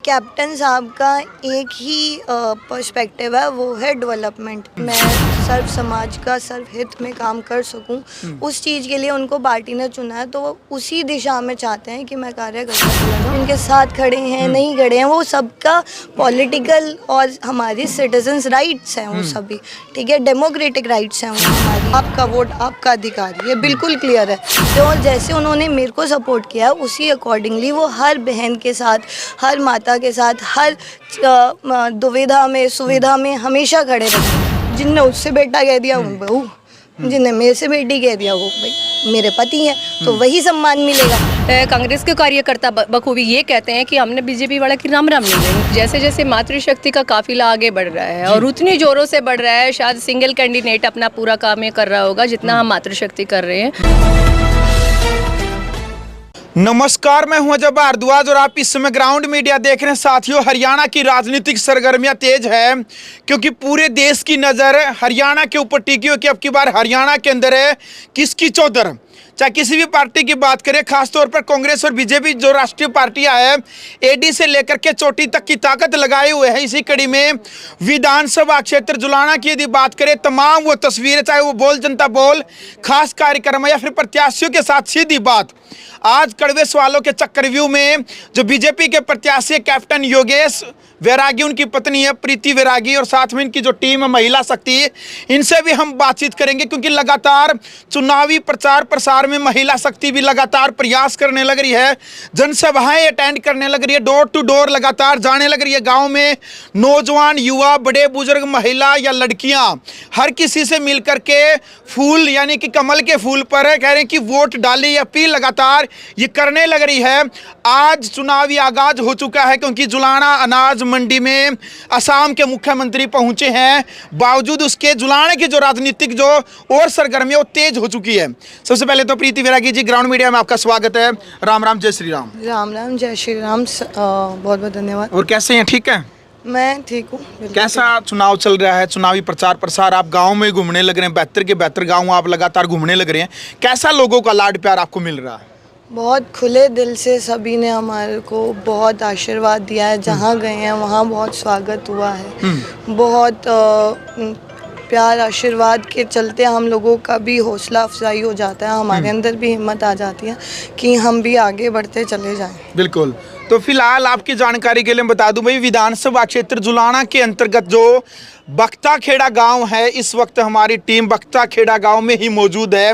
Captain साहब का एक ही पर्सपेक्टिव है, वो है डेवलपमेंट। मैं सर्व समाज का सर्व हित में काम कर सकूं, उस चीज़ के लिए उनको पार्टी ने चुना है, तो वो उसी दिशा में चाहते हैं कि मैं कार्य करता चला जाऊँ। इनके साथ खड़े हैं नहीं खड़े हैं, वो सबका पॉलिटिकल और हमारी सिटीजन्स राइट्स हैं वो सभी, ठीक है, डेमोक्रेटिक राइट्स हैं वो हमारी। आपका वोट आपका अधिकार, ये बिल्कुल क्लियर है। तो जैसे उन्होंने मेरे को सपोर्ट किया उसी अकॉर्डिंगली वो हर बहन के साथ, हर माता के साथ, हर दुविधा में सुविधा में हमेशा खड़े रहे। जिनने उससे बेटा कह दिया वो बहू, जिनने मेरे से बेटी कह दिया वो भाई मेरे पति हैं, तो वही सम्मान मिलेगा। कांग्रेस के कार्यकर्ता बखूबी ये कहते हैं कि हमने बीजेपी वाला की राम राम नहीं लेनी। जैसे जैसे मातृशक्ति का काफिला आगे बढ़ रहा है और उतनी जोरों से बढ़ रहा है, शायद सिंगल कैंडिडेट अपना पूरा काम ये कर रहा होगा जितना हम मातृशक्ति कर रहे हैं। नमस्कार, मैं हूं अजय भारद्वाज और आप इस समय ग्राउंड मीडिया देख रहे हैं। साथियों, हरियाणा की राजनीतिक सरगर्मियां तेज है क्योंकि पूरे देश की नज़र हरियाणा के ऊपर टिकी हो कि अब की बार हरियाणा के अंदर है किसकी चौधर। चाहे किसी भी पार्टी की बात करें, खासतौर पर कांग्रेस और बीजेपी जो राष्ट्रीय पार्टियां हैं, एडी से लेकर के चोटी तक की ताकत लगाए हुए हैं। इसी कड़ी में विधानसभा क्षेत्र जुलाना की यदि बात करें, तमाम वो तस्वीरें, चाहे वो बोल जनता बोल, खास कार्यक्रम या फिर प्रत्याशियों के साथ सीधी बात। आज कड़वे सवालों के चक्रव्यूह में जो बीजेपी के प्रत्याशी कैप्टन योगेश वैरागी, उनकी पत्नी है प्रीति वैरागी और साथ में इनकी जो टीम है महिला शक्ति, इनसे भी हम बातचीत करेंगे क्योंकि लगातार चुनावी प्रचार प्रसार में महिला शक्ति भी लगातार प्रयास करने लग रही है, जनसभाएं अटेंड करने लग रही है, डोर टू डोर लगातार जाने लग रही है। गाँव में नौजवान, युवा, बड़े बुजुर्ग, महिला या लड़कियाँ, हर किसी से मिल करके फूल यानी कि कमल के फूल पर कह रहे हैं कि वोट डाले, अपील लगातार ये करने लग रही है। आज चुनावी आगाज हो चुका है क्योंकि जुलाना अनाज मंडी में असम के मुख्यमंत्री पहुंचे हैं। बावजूद उसके जुलाने की जो राजनीतिक जो और सरगर्मियां वो तेज हो चुकी है। सबसे पहले तो प्रीति वैरागी जी, ग्राउंड मीडिया में आपका स्वागत है। राम राम, जय श्री राम। राम राम, जय श्री राम। बहुत बहुत धन्यवाद। और कैसे हैं? ठीक है, मैं ठीक हूँ। कैसा चुनाव चल रहा है? चुनावी प्रचार प्रसार, आप गांव में घूमने लग रहे हैं, बेहतर के बेहतर गांव आप लगातार घूमने लग रहे हैं। कैसा लोगों का लाड प्यार आपको मिल रहा है? बहुत खुले दिल से सभी ने हमारे को बहुत आशीर्वाद दिया है। जहाँ गए हैं वहाँ बहुत स्वागत हुआ है। बहुत प्यार आशीर्वाद के चलते हम लोगों का भी हौसला अफजाई हो जाता है, हमारे अंदर भी हिम्मत आ जाती है कि हम भी आगे बढ़ते चले जाएं। बिल्कुल। तो फिलहाल आपकी जानकारी के लिए बता दूं भाई, विधानसभा क्षेत्र जुलाना के अंतर्गत जो बख्ताखेड़ा गांव है, इस वक्त हमारी टीम बख्ताखेड़ा गांव में ही मौजूद है।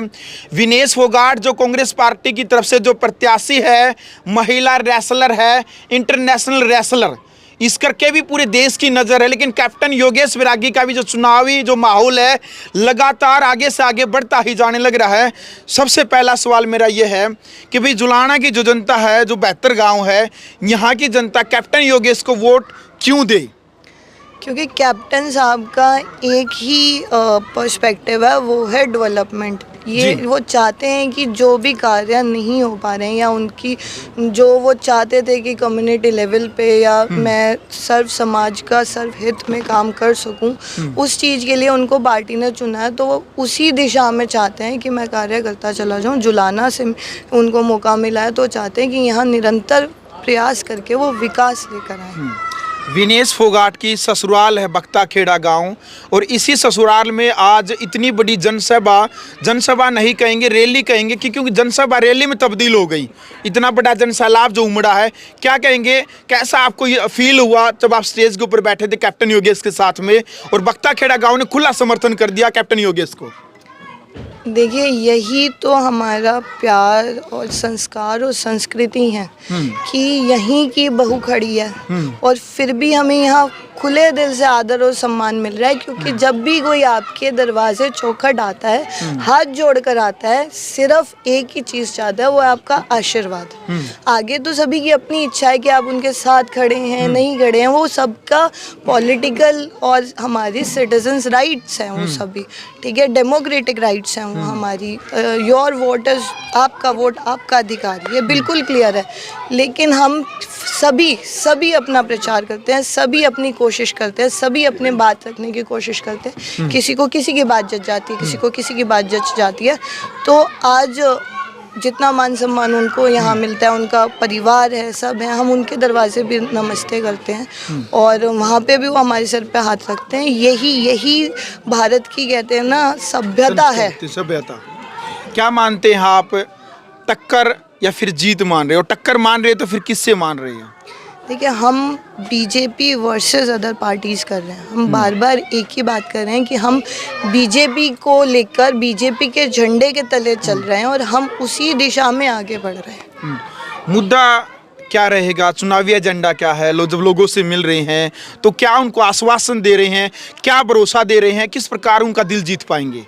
विनेश फोगाट जो कांग्रेस पार्टी की तरफ से जो प्रत्याशी है, महिला रेसलर है, इंटरनेशनल रेसलर, इस करके भी पूरे देश की नज़र है। लेकिन कैप्टन योगेश वैरागी का भी जो चुनावी जो माहौल है लगातार आगे से आगे बढ़ता ही जाने लग रहा है। सबसे पहला सवाल मेरा ये है कि भाई जुलाना की जो जनता है, जो बेहतर गांव है, यहाँ की जनता कैप्टन योगेश को वोट क्यों दे? क्योंकि कैप्टन साहब का एक ही पर्सपेक्टिव है, वो है डेवलपमेंट। ये वो चाहते हैं कि जो भी कार्य नहीं हो पा रहे हैं या उनकी जो वो चाहते थे कि कम्युनिटी लेवल पे या मैं सर्व समाज का सर्व हित में काम कर सकूं, उस चीज़ के लिए उनको पार्टी ने चुना है, तो वो उसी दिशा में चाहते हैं कि मैं कार्य करता चला जाऊं। जुलाना से उनको मौका मिला है तो चाहते हैं कि यहाँ निरंतर प्रयास करके वो विकास लेकर आए। विनेश फोगाट की ससुराल है बख्ताखेड़ा गांव और इसी ससुराल में आज इतनी बड़ी जनसभा नहीं कहेंगे, रैली कहेंगे कि क्योंकि जनसभा रैली में तब्दील हो गई। इतना बड़ा जनसैलाब जो उमड़ा है, क्या कहेंगे? कैसा आपको ये फील हुआ जब आप स्टेज के ऊपर बैठे थे कैप्टन योगेश के साथ में और बख्ताखेड़ा गाँव ने खुला समर्थन कर दिया कैप्टन योगेश को? देखिए, यही तो हमारा प्यार और संस्कार और संस्कृति है कि यहीं की बहू खड़ी है और फिर भी हमें यहाँ खुले दिल से आदर और सम्मान मिल रहा है। क्योंकि जब भी कोई आपके दरवाजे चौखट आता है, हाथ जोड़कर आता है, सिर्फ एक ही चीज़ चाहता है, वो है आपका आशीर्वाद। आगे तो सभी की अपनी इच्छा है कि आप उनके साथ खड़े हैं नहीं खड़े हैं, वो सबका पॉलिटिकल और हमारी सिटीजन्स राइट्स हैं वो सभी, ठीक है, डेमोक्रेटिक राइट्स हैं वो हमारी। योर वोट इज, आपका वोट आपका अधिकार, ये बिल्कुल क्लियर है। लेकिन हम सभी अपना प्रचार करते हैं, सभी अपनी कोशिश करते हैं, सभी अपने बात रखने की कोशिश करते हैं। किसी को किसी की बात जच जाती है, किसी को किसी की बात जच जाती है। तो आज जितना मान सम्मान उनको यहाँ मिलता है, उनका परिवार है, सब है, हम उनके दरवाजे भी नमस्ते करते हैं और वहाँ पे भी वो हमारे सर पे हाथ रखते हैं। यही भारत की कहते हैं ना सभ्यता है। सभ्यता। क्या मानते हैं आप, टक्कर या फिर जीत मान रहे हो? टक्कर मान रहे हो तो फिर किससे मान रहे हो? देखिए, हम बीजेपी वर्सेस अदर पार्टीज़ कर रहे हैं। हम बार बार एक ही बात कर रहे हैं कि हम बीजेपी को लेकर बीजेपी के झंडे के तले चल रहे हैं और हम उसी दिशा में आगे बढ़ रहे हैं। मुद्दा क्या रहेगा, चुनावी एजेंडा क्या है? जब लोगों से मिल रहे हैं तो क्या उनको आश्वासन दे रहे हैं, क्या भरोसा दे रहे हैं, किस प्रकार उनका दिल जीत पाएंगे?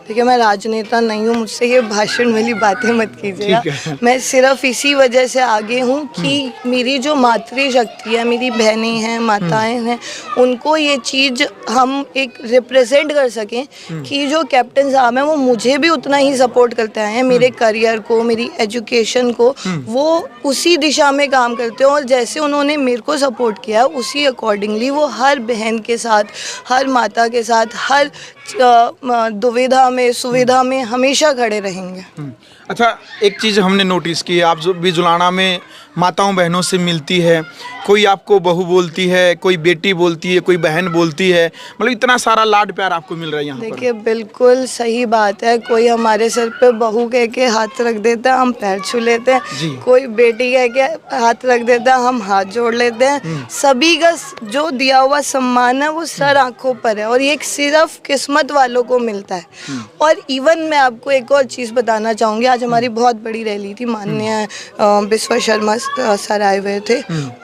देखिए, मैं राजनेता नहीं हूँ, मुझसे ये भाषण वाली बातें मत कीजिएगा। मैं सिर्फ इसी वजह से आगे हूँ कि मेरी जो मातृशक्ति है, मेरी बहनें हैं, माताएं हैं, उनको ये चीज़ हम एक रिप्रेजेंट कर सकें कि जो कैप्टन साहब हैं वो मुझे भी उतना ही सपोर्ट करते आए हैं, मेरे करियर को, मेरी एजुकेशन को, वो उसी दिशा में काम करते हैं और जैसे उन्होंने मेरे को सपोर्ट किया उसी अकॉर्डिंगली वो हर बहन के साथ, हर माता के साथ, हर दुविधा में, सुविधा में हमेशा खड़े रहेंगे। अच्छा, एक चीज़ हमने नोटिस की है, आप जो भी जुलाना में माताओं बहनों से मिलती है, कोई आपको बहू बोलती है, कोई बेटी बोलती है, कोई बहन बोलती है, मतलब इतना सारा लाड प्यार आपको मिल रहा है यहाँ पर। देखिए, बिल्कुल सही बात है। कोई हमारे सर पे बहू कह के हाथ रख देता है, हम पैर छू लेते हैं। कोई बेटी कह के हाथ रख देता है, हम हाथ जोड़ लेते हैं। सभी का जो दिया हुआ सम्मान है वो सर आंखों पर है और ये सिर्फ किस्मत वालों को मिलता है। और इवन मैं आपको एक और चीज़ बताना चाहूँगी, आज हमारी बहुत बड़ी रैली थी, माननीय विश्व शर्मा सर आए हुए थे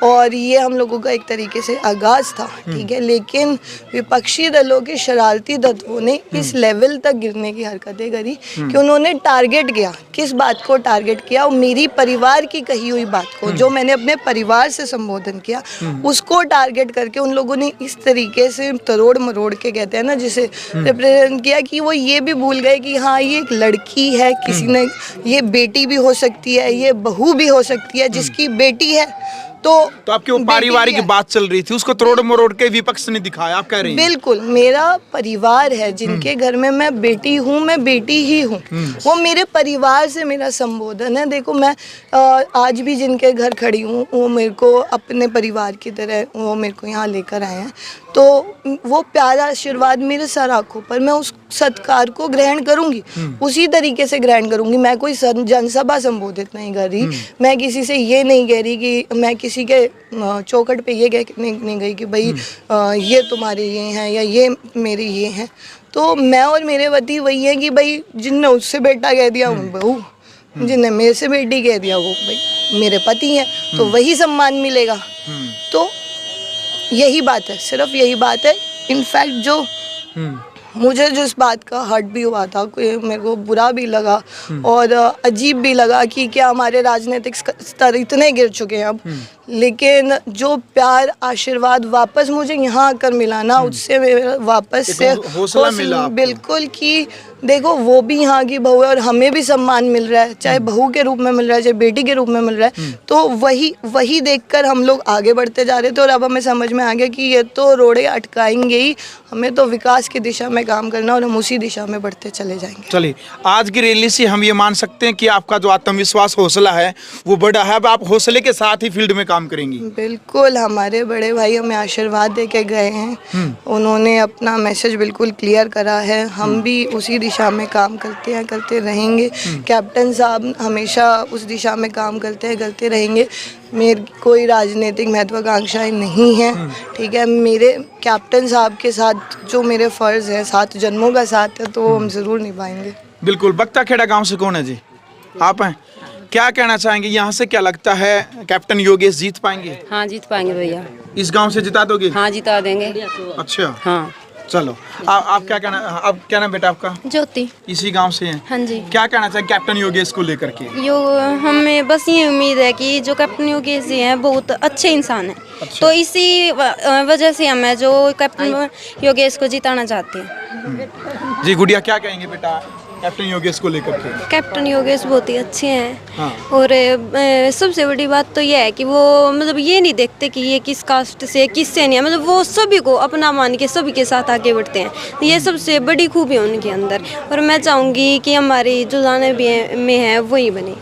और ये हम लोगों का एक तरीके से आगाज़ था, ठीक है, लेकिन विपक्षी दलों के शरारती तत्वों ने इस लेवल तक गिरने की हरकतें करी कि उन्होंने टारगेट किया। किस बात को टारगेट किया? और मेरी परिवार की कही हुई बात को, जो मैंने अपने परिवार से संबोधन किया, उसको टारगेट करके उन लोगों ने इस तरीके से तरोड़ मरोड़ के, कहते हैं ना, जिसे रिप्रेजेंट किया कि वो ये भी भूल गए कि हाँ, ये एक लड़की है, किसी ने, ये बेटी भी हो सकती है, ये बहू भी हो सकती है, जिसकी बेटी है तो आपके वो पारिवारिक बात चल रही थी, उसको तोड़ मरोड़ के विपक्ष ने दिखाया, आप कह रहे हैं? बिल्कुल, मेरा परिवार है, जिनके घर में मैं बेटी हूँ, मैं बेटी ही हूँ, वो मेरे परिवार से मेरा संबोधन है। देखो, मैं आज भी जिनके घर खड़ी हूँ वो मेरे को अपने परिवार की तरह वो मेरे को यहाँ लेकर आए हैं, तो वो प्यारा आशीर्वाद मेरे सर आँखों पर, मैं उस सत्कार को ग्रहण करूँगी, उसी तरीके से ग्रहण करूँगी। मैं कोई जनसभा संबोधित नहीं कर रही, मैं किसी से ये नहीं कह रही कि मैं किसी के चौखट पे ये कह नहीं गई कि भाई ये तुम्हारे ये हैं या ये मेरे ये हैं। तो मैं और मेरे पति वही है कि भाई जिनने उससे बेटा कह दिया वो बहू, जिनने मेरे से बेटी कह दिया वो भाई मेरे पति हैं, तो वही सम्मान मिलेगा। तो यही बात है, सिर्फ यही बात है। इनफैक्ट जो मुझे जिस बात का हर्ट भी हुआ था, मेरे को बुरा भी लगा और अजीब भी लगा कि क्या हमारे राजनीतिक स्तर इतने गिर चुके हैं अब, लेकिन जो प्यार आशीर्वाद वापस मुझे यहाँ आकर मिला ना, उससे मेरा वापस से हौसला मिला। बिल्कुल, कि देखो वो भी यहाँ की बहू है और हमें भी सम्मान मिल रहा है, चाहे बहू के रूप में मिल रहा है, चाहे बेटी के रूप में मिल रहा है। तो वही देखकर हम लोग आगे बढ़ते जा रहे थे और अब हमें समझ में आ गया कि ये तो रोड़े अटकाएंगे ही, हमें तो विकास की दिशा में काम करना और हम उसी दिशा में बढ़ते चले जाएंगे। चलिए, आज की रैली से हम ये मान सकते हैं कि आपका जो आत्मविश्वास, हौसला है वो बढ़ा है, अब आप हौसले के साथ ही फील्ड में काम करेंगी। बिल्कुल, हमारे बड़े भाई हमें आशीर्वाद दे के गए हैं, उन्होंने अपना मैसेज बिल्कुल क्लियर करा है, हम भी उसी दिशा में काम करते हैं, करते रहेंगे। कैप्टन साहब हमेशा उस दिशा में काम करते हैं, करते रहेंगे। मेरी कोई राजनीतिक महत्वाकांक्षाएं नहीं है, ठीक है, मेरे कैप्टन साहब के साथ जो मेरे फ़र्ज़ है, 7 जन्मों का साथ है, तो वो हम ज़रूर निभाएंगे। बिल्कुल। बख्ता खेड़ा गांव से कौन है जी? आप हैं, क्या कहना चाहेंगे? यहाँ से क्या लगता है, कैप्टन योगेश जीत पाएंगे? हाँ, जीत पाएंगे भैया। इस गांव से जिता दोगे? हाँ, जिता देंगे। अच्छा, हाँ। चलो, आप क्या कहना, अब क्या नाम बेटा आपका? ज्योति। इसी गांव से हैं? हाँ जी। क्या कहना चाहिए कैप्टन योगेश को लेकर के? हमें बस ये उम्मीद है कि जो कैप्टन योगेश जी हैं बहुत अच्छे इंसान हैं। अच्छा। तो इसी वजह से हमें जो कैप्टन योगेश को जिताना चाहते हैं। जी गुड़िया, क्या कहेंगे बेटा? कैप्टन योगेश को लेकर के? कैप्टन योगेश बहुत ही अच्छे हैं। हाँ। और सबसे बड़ी बात तो यह है कि वो मतलब ये नहीं देखते कि ये किस कास्ट से किससे नहीं है, मतलब वो सभी को अपना मान के सभी के साथ आगे बढ़ते हैं। ये सबसे बड़ी खूबी है उनके अंदर, और मैं चाहूँगी कि हमारी जो जाने भी में है वही बने।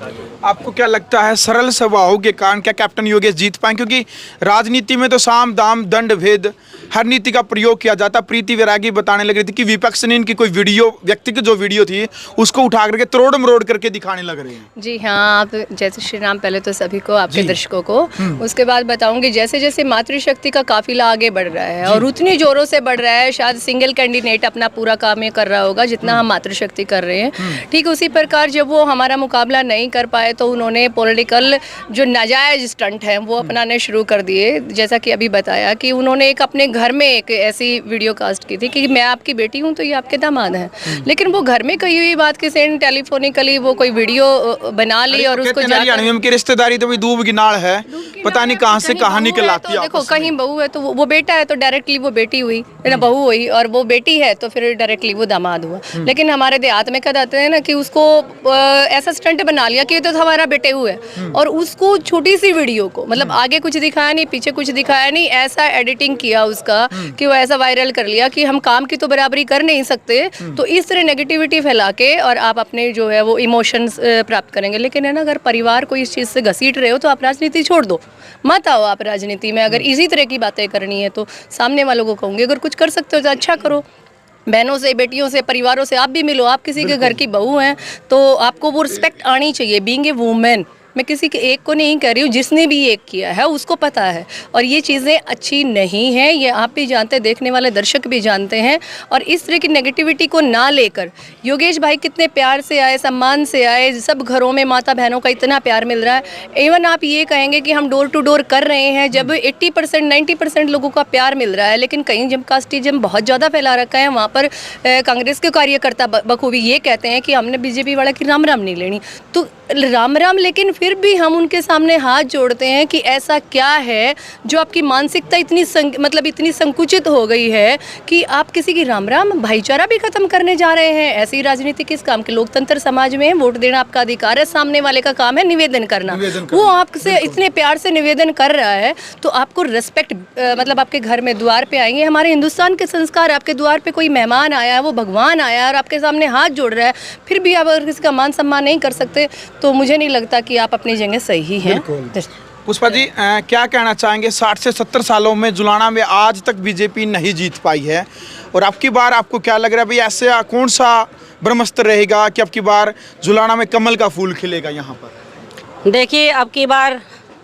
आपको क्या लगता है सरल स्वभाव के कारण क्या कैप्टन योगेश जीत पाए? क्योंकि राजनीति में तो साम दाम दंड भेद हर नीति का प्रयोग किया जाता। प्रीति वैरागी बताने लग रही थी कि विपक्ष ने इनकी कोई वीडियो, व्यक्ति की जो वीडियो थी उसको उठा करके तोड़ मरोड़ करके दिखाने लग रहे हैं। जी हाँ, आप जैसे श्री राम, पहले तो सभी को, आपके दर्शकों को, उसके बाद बताऊंगी जैसे जैसे मातृशक्ति का काफिला आगे बढ़ रहा है और उतनी जोरों से बढ़ रहा है, शायद सिंगल कैंडिडेट अपना पूरा काम ये कर रहा होगा जितना हम मातृशक्ति कर रहे हैं। ठीक उसी प्रकार जब वो हमारा मुकाबला नहीं कर पाए तो उन्होंने पॉलिटिकल जो नाजायज स्टंट हैं वो अपनाने शुरू कर दिए। जैसा कि अभी बताया कि उन्होंने एक अपने घर में एक ऐसी वीडियो कास्ट की थी कि मैं आपकी बेटी हूं तो ये आपके दामाद हैं, लेकिन वो घर में कही हुई बात के सेंड टेलीफोनिकली वो कोई वीडियो बना ली और उसको की रिश्तेदारी तो दूब की नाल है, पता नहीं कहां से कहां निकल आती है। देखो कहीं बहू है तो वो बेटा है तो डायरेक्टली वो बेटी हुई ना, बहू हुई, और वो बेटी है तो फिर डायरेक्टली वो दामाद हुआ। लेकिन हमारे देहात में क्या कहते हैं ना कि उसको ऐसा स्टंट बना लिया कि ये तो हमारा बेटे हुए, और उसको छोटी सी वीडियो को मतलब आगे कुछ दिखाया नहीं पीछे कुछ दिखाया नहीं, ऐसा एडिटिंग किया उसका कि वो ऐसा वायरल कर लिया कि हम काम की तो बराबरी कर नहीं सकते, तो इस तरह नेगेटिविटी फैला के और आप अपने जो है वो इमोशंस प्राप्त करेंगे। लेकिन है ना, अगर परिवार को इस चीज़ से घसीट रहे हो तो आप राजनीति छोड़ दो, मत आओ आप राजनीति में। अगर इसी तरह की बातें करनी है तो सामने वालों को कहूँगी अगर कुछ कर सकते हो तो अच्छा करो, बहनों से, बेटियों से, परिवारों से आप भी मिलो। आप किसी के घर की बहू हैं तो आपको वो रिस्पेक्ट आनी चाहिए, बीइंग ए वुमेन। मैं किसी के एक को नहीं कह रही हूँ, जिसने भी एक किया है उसको पता है, और ये चीज़ें अच्छी नहीं हैं, ये आप भी जानते हैं, देखने वाले दर्शक भी जानते हैं। और इस तरह की नेगेटिविटी को ना लेकर, योगेश भाई कितने प्यार से आए, सम्मान से आए, सब घरों में माता बहनों का इतना प्यार मिल रहा है। इवन आप ये कहेंगे कि हम डोर टू डोर कर रहे हैं, जब 80% 90% लोगों का प्यार मिल रहा है, लेकिन कहीं जब कास्टिज्म बहुत ज़्यादा फैला रखा है, वहाँ पर कांग्रेस के कार्यकर्ता बखूबी ये कहते हैं कि हमने बीजेपी वाला की राम राम नहीं लेनी, तो राम राम, लेकिन फिर भी हम उनके सामने हाथ जोड़ते हैं कि ऐसा क्या है जो आपकी मानसिकता इतनी इतनी संकुचित हो गई है कि आप किसी की राम राम, भाईचारा भी खत्म करने जा रहे हैं। ऐसी राजनीति किस काम की? लोकतंत्र समाज में वोट देना आपका अधिकार है, सामने वाले का काम है निवेदन करना। वो आपसे इतने प्यार से निवेदन कर रहा है तो आपको रेस्पेक्ट, मतलब आपके घर में द्वार पे आएंगे, हमारे हिंदुस्तान के संस्कार, आपके द्वार पे कोई मेहमान आया है, वो भगवान आया है और आपके सामने हाथ जोड़ रहा है, फिर भी आप अगर किसी का मान सम्मान नहीं कर सकते तो मुझे नहीं लगता कि आप अपनी जगह सही हैं। पुष्पा जी, क्या कहना चाहेंगे? 60 से 70 सालों में जुलाना में आज तक बीजेपी नहीं जीत पाई है, और अब की बार आपको क्या लग रहा है भाई, ऐसे कौन सा ब्रह्मास्त्र रहेगा कि अब की बार जुलाना में कमल का फूल खिलेगा यहाँ पर? देखिए, अब की बार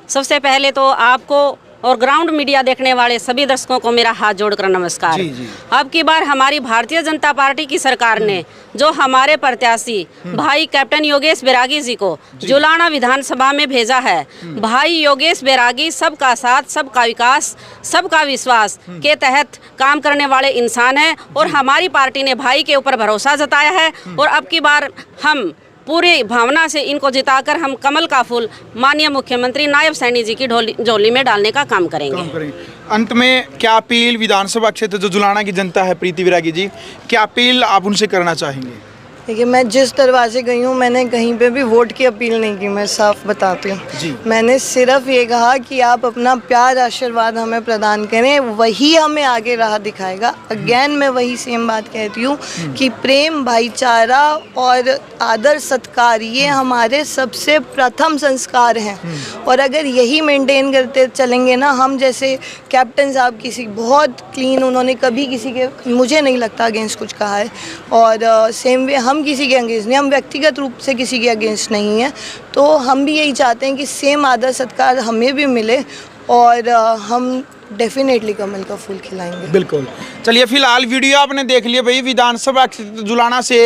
सबसे पहले तो आपको और ग्राउंड मीडिया देखने वाले सभी दर्शकों को मेरा हाथ जोड़कर नमस्कार। जी। अब की बार हमारी भारतीय जनता पार्टी की सरकार ने जो हमारे प्रत्याशी भाई कैप्टन योगेश बैरागी जी को जुलाना विधानसभा में भेजा है, भाई योगेश बैरागी सबका साथ, सबका विकास, सबका विश्वास के तहत काम करने वाले इंसान हैं, और हमारी पार्टी ने भाई के ऊपर भरोसा जताया है, और अब की बार हम पूरी भावना से इनको जिताकर हम कमल का फूल माननीय मुख्यमंत्री नायब सैनी जी की झोली में डालने का काम करेंगे। अंत में क्या अपील विधानसभा क्षेत्र जो जुलाना की जनता है, प्रीति वैरागी जी, क्या अपील आप उनसे करना चाहेंगे? देखिए, मैं जिस दरवाजे गई हूँ मैंने कहीं पे भी वोट की अपील नहीं की, मैं साफ बताती हूँ। मैंने सिर्फ ये कहा कि आप अपना प्यार आशीर्वाद हमें प्रदान करें, वही हमें आगे राह दिखाएगा। अगेन मैं वही सेम बात कहती हूँ कि प्रेम, भाईचारा और आदर सत्कार ये हमारे सबसे प्रथम संस्कार हैं, और अगर यही मेंटेन करते चलेंगे ना, हम जैसे कैप्टन साहब किसी बहुत क्लीन, उन्होंने कभी किसी के, मुझे नहीं लगता अगेंस्ट कुछ कहा है, और सेम वे हम किसी के अगेंस्ट नहीं, हम व्यक्तिगत रूप से किसी के अगेंस्ट नहीं है, तो हम भी यही चाहते हैं कि सेम आदर सत्कार हमें भी मिले, और हम डेफिनेटली कमल का फूल खिलाएंगे। बिल्कुल। चलिए, फिलहाल वीडियो आपने देख लिया भाई, विधानसभा क्षेत्र जुलाना से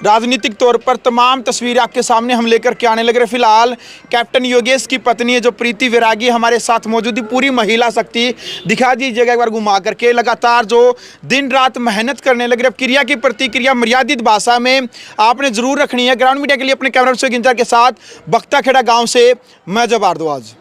राजनीतिक तौर पर तमाम तस्वीरें आपके सामने हम लेकर के आने लग रहे। फिलहाल कैप्टन योगेश की पत्नी है जो प्रीति वैरागी हमारे साथ मौजूद है, पूरी महिला शक्ति दिखा दीजिएगा एक बार घुमा करके, लगातार जो दिन रात मेहनत करने लग रहे। अब क्रिया की प्रतिक्रिया मर्यादित भाषा में आपने जरूर रखनी है। ग्राउंड मीडिया के लिए अपने कैमरा पर्सन के साथ बख्ता खेड़ा गाँव से मैं जब भारद्वाज।